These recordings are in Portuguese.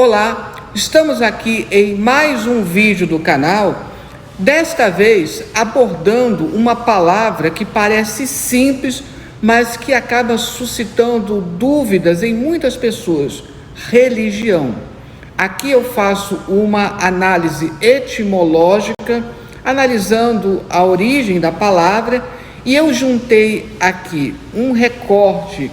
Olá, estamos aqui em mais um vídeo do canal, desta vez abordando uma palavra que parece simples, mas que acaba suscitando dúvidas em muitas pessoas: religião. Aqui eu faço uma análise etimológica, analisando a origem da palavra, e eu juntei aqui um recorte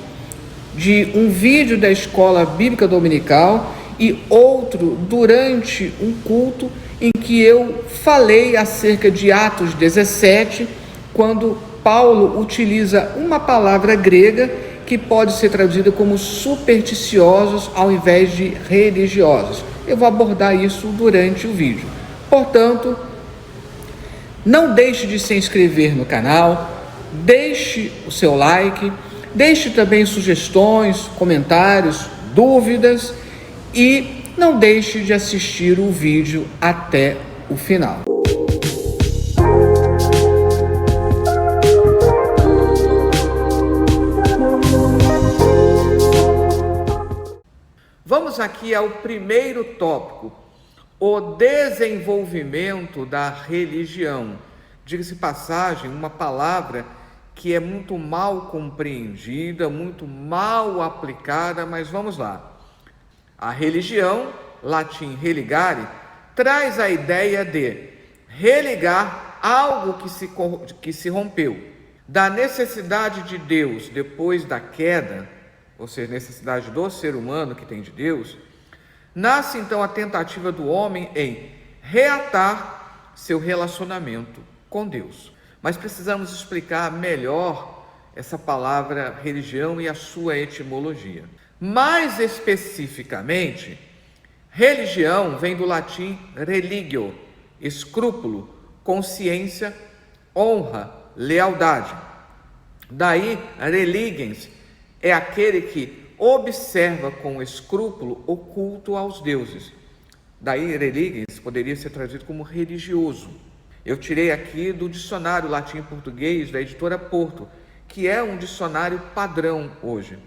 de um vídeo da Escola Bíblica Dominical e outro durante um culto em que eu falei acerca de Atos 17, quando Paulo utiliza uma palavra grega que pode ser traduzida como supersticiosos ao invés de religiosos. Eu vou abordar isso durante o vídeo. Portanto, não deixe de se inscrever no canal, deixe o seu like, deixe também sugestões, comentários, dúvidas e não deixe de assistir o vídeo até o final. Vamos aqui ao primeiro tópico: o desenvolvimento da religião. Diga-se de passagem, uma palavra que é muito mal compreendida, muito mal aplicada, mas vamos lá. A religião, latim religare, traz a ideia de religar algo que se rompeu. Da necessidade de Deus depois da queda, ou seja, necessidade do ser humano que tem de Deus, nasce então a tentativa do homem em reatar seu relacionamento com Deus. Mas precisamos explicar melhor essa palavra religião e a sua etimologia. Mais especificamente, religião vem do latim religio, escrúpulo, consciência, honra, lealdade. Daí, religens é aquele que observa com escrúpulo o culto aos deuses. Daí, religens poderia ser traduzido como religioso. Eu tirei aqui do dicionário latim-português da editora Porto, que é um dicionário padrão hoje.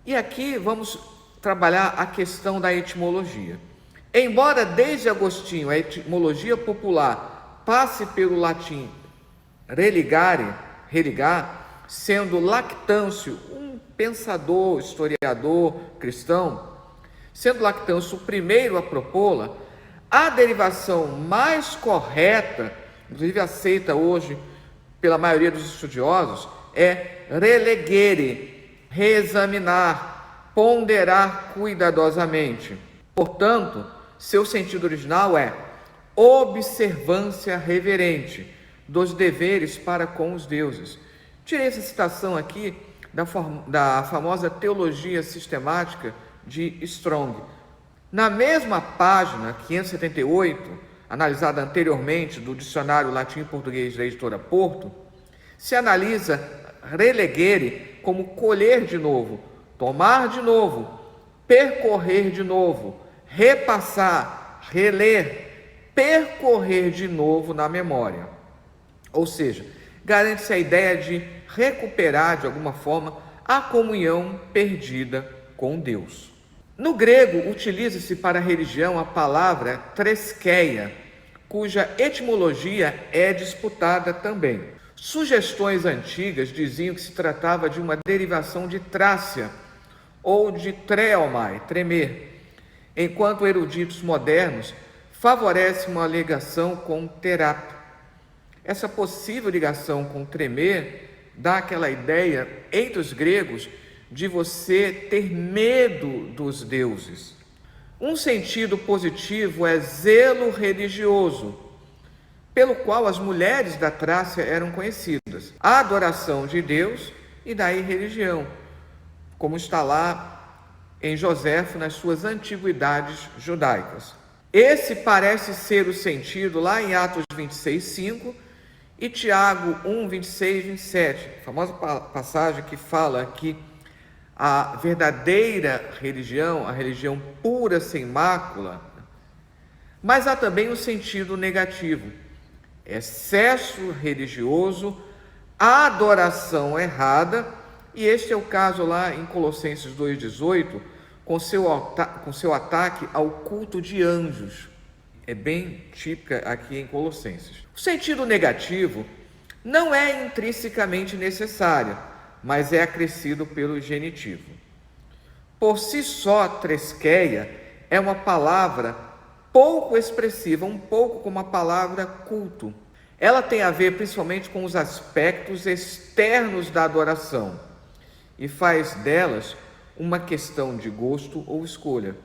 E aqui vamos trabalhar a questão da etimologia. Embora desde Agostinho a etimologia popular passe pelo latim religare, religar, sendo Lactâncio um pensador, historiador cristão, sendo Lactâncio o primeiro a propô-la, a derivação mais correta, inclusive aceita hoje pela maioria dos estudiosos, é relegere, reexaminar, ponderar cuidadosamente. Portanto, seu sentido original é observância reverente dos deveres para com os deuses. Tirei essa citação aqui da famosa Teologia Sistemática de Strong. Na mesma página 578, analisada anteriormente do dicionário latim-português da editora Porto, se analisa relegere como colher de novo, tomar de novo, percorrer de novo, repassar, reler, percorrer de novo na memória. Ou seja, garante-se a ideia de recuperar de alguma forma a comunhão perdida com Deus. No grego, utiliza-se para a religião a palavra treskeia, cuja etimologia é disputada também. Sugestões antigas diziam que se tratava de uma derivação de trácia ou de treomai, tremer, enquanto eruditos modernos favorecem uma ligação com terap. Essa possível ligação com tremer dá aquela ideia entre os gregos de você ter medo dos deuses. Um sentido positivo é zelo religioso, pelo qual as mulheres da Trácia eram conhecidas. A adoração de Deus e daí religião, como está lá em Joséfo nas suas antiguidades judaicas. Esse parece ser o sentido lá em Atos 26:5 e Tiago 1, 26, 27, a famosa passagem que fala que a verdadeira religião, a religião pura, sem mácula. Mas há também um sentido negativo: excesso religioso, adoração errada, e este é o caso lá em Colossenses 2,18, com seu ataque ao culto de anjos. É bem típica aqui em Colossenses. O sentido negativo não é intrinsecamente necessário, mas é acrescido pelo genitivo. Por si só, tresqueia é uma palavra pouco expressiva, um pouco como a palavra culto. Ela tem a ver principalmente com os aspectos externos da adoração e faz delas uma questão de gosto ou escolha.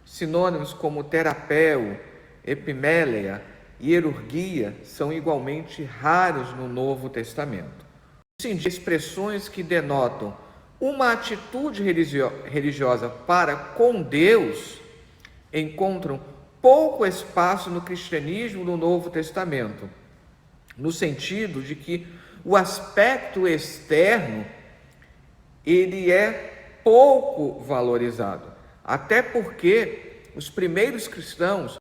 Sinônimos como terapeu, epiméleia e hierurgia são igualmente raros no Novo Testamento. Sim, de expressões que denotam uma atitude religiosa para com Deus encontram pouco espaço no cristianismo do Novo Testamento, no sentido de que o aspecto externo ele é pouco valorizado, até porque os primeiros cristãos,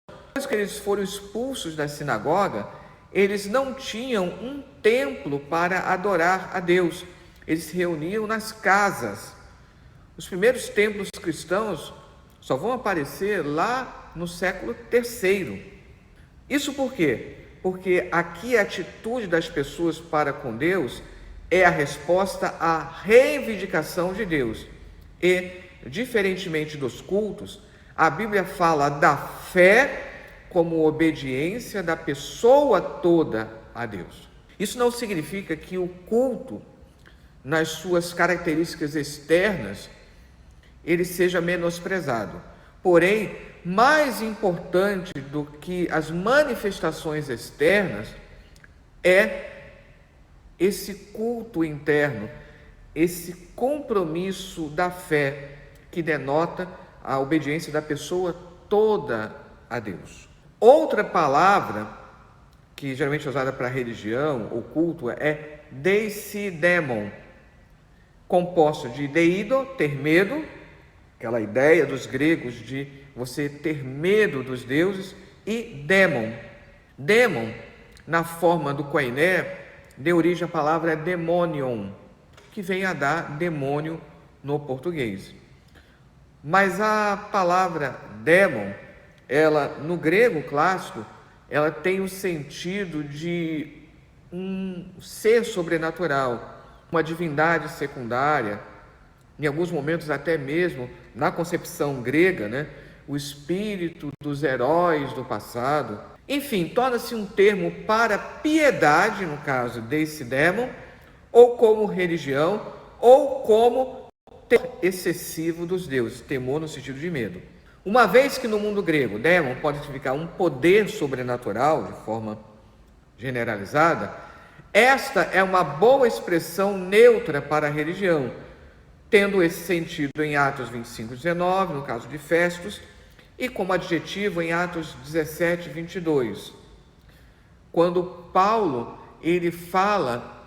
depois que eles foram expulsos da sinagoga, eles não tinham um templo para adorar a Deus, eles se reuniam nas casas. Os primeiros templos cristãos só vão aparecer lá no século III. Isso por quê? Porque aqui a atitude das pessoas para com Deus é a resposta à reivindicação de Deus. E, diferentemente dos cultos, a Bíblia fala da fé como obediência da pessoa toda a Deus. Isso não significa que o culto, nas suas características externas, ele seja menosprezado. Porém, mais importante do que as manifestações externas é esse culto interno, esse compromisso da fé que denota a obediência da pessoa toda a Deus. Outra palavra que geralmente é usada para religião ou culto é deidemon, composto de deido, ter medo, aquela ideia dos gregos de você ter medo dos deuses, e démon. Démon, na forma do koiné, deu origem à palavra demonion, que vem a dar demônio no português. Mas a palavra démon, ela no grego clássico, ela tem o sentido de um ser sobrenatural, uma divindade secundária, em alguns momentos até mesmo na concepção grega, o espírito dos heróis do passado. Enfim, torna-se um termo para piedade, no caso desse démon, ou como religião, ou como temor excessivo dos deuses, temor no sentido de medo. Uma vez que no mundo grego, démon pode significar um poder sobrenatural, de forma generalizada, esta é uma boa expressão neutra para a religião, tendo esse sentido em Atos 25:19, no caso de Festus, e como adjetivo em Atos 17:22. Quando Paulo, ele fala,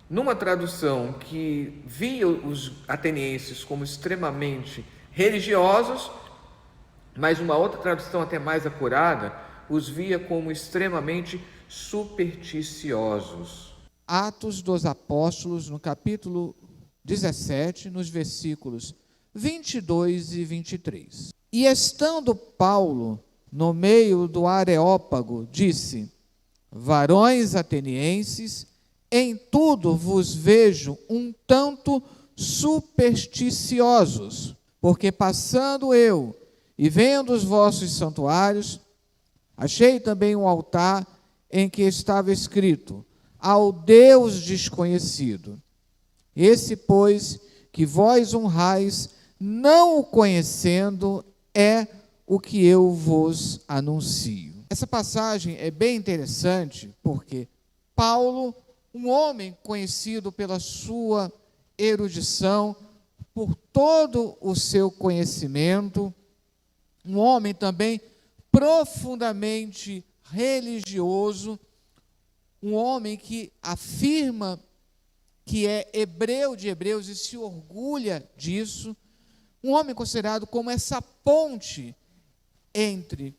numa tradução que via os atenienses como extremamente religiosos, mas uma outra tradução até mais acurada, os via como extremamente supersticiosos. Atos dos Apóstolos, no capítulo 17, nos versículos 22 e 23. E estando Paulo no meio do Areópago, disse: varões atenienses, em tudo vos vejo um tanto supersticiosos, porque passando eu e vendo os vossos santuários, achei também um altar em que estava escrito: ao Deus desconhecido. Esse, pois, que vós honrais, não o conhecendo, é o que eu vos anuncio. Essa passagem é bem interessante porque Paulo, um homem conhecido pela sua erudição, por todo o seu conhecimento, um homem também profundamente religioso, um homem que afirma que é hebreu de hebreus e se orgulha disso, um homem considerado como essa ponte entre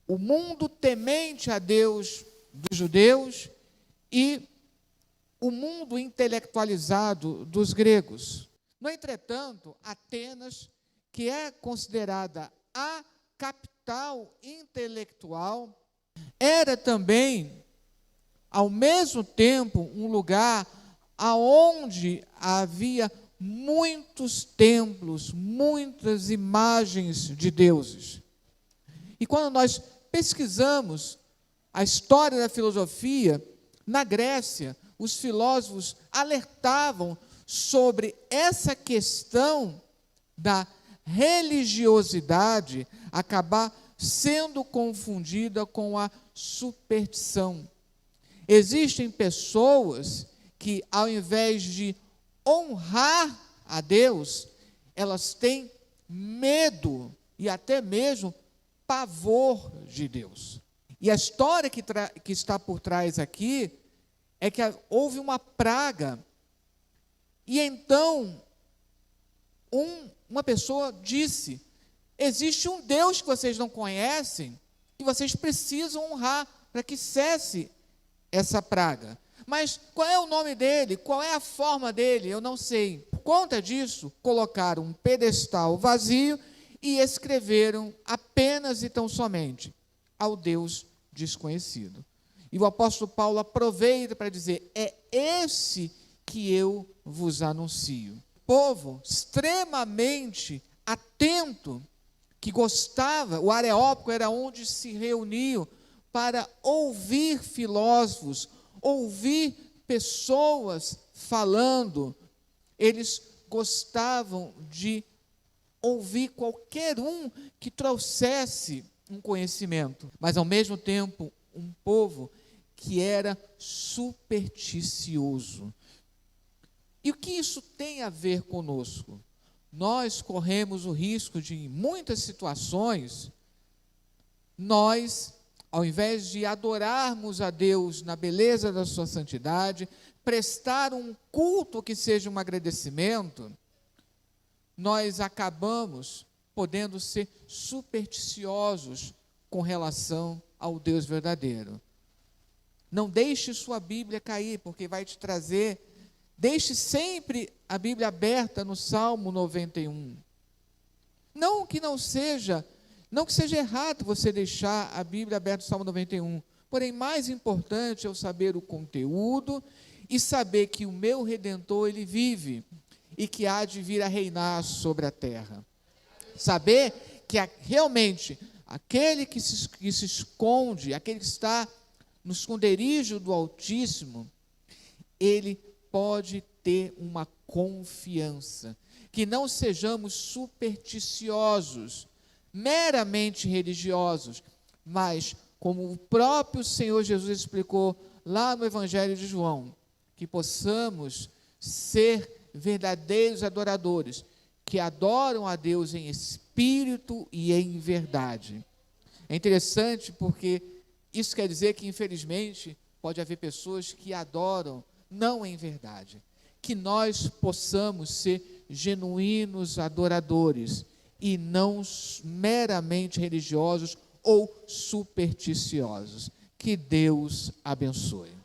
o mundo temente a Deus dos judeus e o mundo intelectualizado dos gregos. No entretanto, Atenas, que é considerada a capital intelectual, era também, ao mesmo tempo, um lugar aonde havia muitos templos, muitas imagens de deuses. E quando nós pesquisamos a história da filosofia, na Grécia, os filósofos alertavam sobre essa questão da religiosidade acabar sendo confundida com a superstição. Existem pessoas que, ao invés de honrar a Deus, elas têm medo e até mesmo pavor de Deus. E a história que está por trás aqui é que houve uma praga. E então, uma pessoa disse: existe um Deus que vocês não conhecem, que vocês precisam honrar para que cesse essa praga. Mas qual é o nome dele? Qual é a forma dele? Eu não sei. Por conta disso, colocaram um pedestal vazio e escreveram apenas e tão somente ao Deus desconhecido. E o apóstolo Paulo aproveita para dizer: é esse que eu vos anuncio. Povo extremamente atento, que gostava, o Areópago era onde se reuniam para ouvir filósofos, ouvir pessoas falando. Eles gostavam de ouvir qualquer um que trouxesse um conhecimento, mas ao mesmo tempo um povo que era supersticioso. E o que isso tem a ver conosco? Nós corremos o risco de, em muitas situações, nós, ao invés de adorarmos a Deus na beleza da sua santidade, prestar um culto que seja um agradecimento, nós acabamos podendo ser supersticiosos com relação ao Deus verdadeiro. Não deixe sua Bíblia cair, porque vai te trazer. Deixe sempre a Bíblia aberta no Salmo 91. Não que seja errado você deixar a Bíblia aberta no Salmo 91. Porém, mais importante é eu saber o conteúdo e saber que o meu Redentor, ele vive e que há de vir a reinar sobre a terra. Saber que realmente aquele que se esconde, aquele que está no esconderijo do Altíssimo, ele pode ter uma confiança, que não sejamos supersticiosos, meramente religiosos, mas como o próprio Senhor Jesus explicou lá no Evangelho de João, que possamos ser verdadeiros adoradores, que adoram a Deus em espírito e em verdade. É interessante porque isso quer dizer que, infelizmente, pode haver pessoas que adoram não em verdade. Que nós possamos ser genuínos adoradores e não meramente religiosos ou supersticiosos. Que Deus abençoe.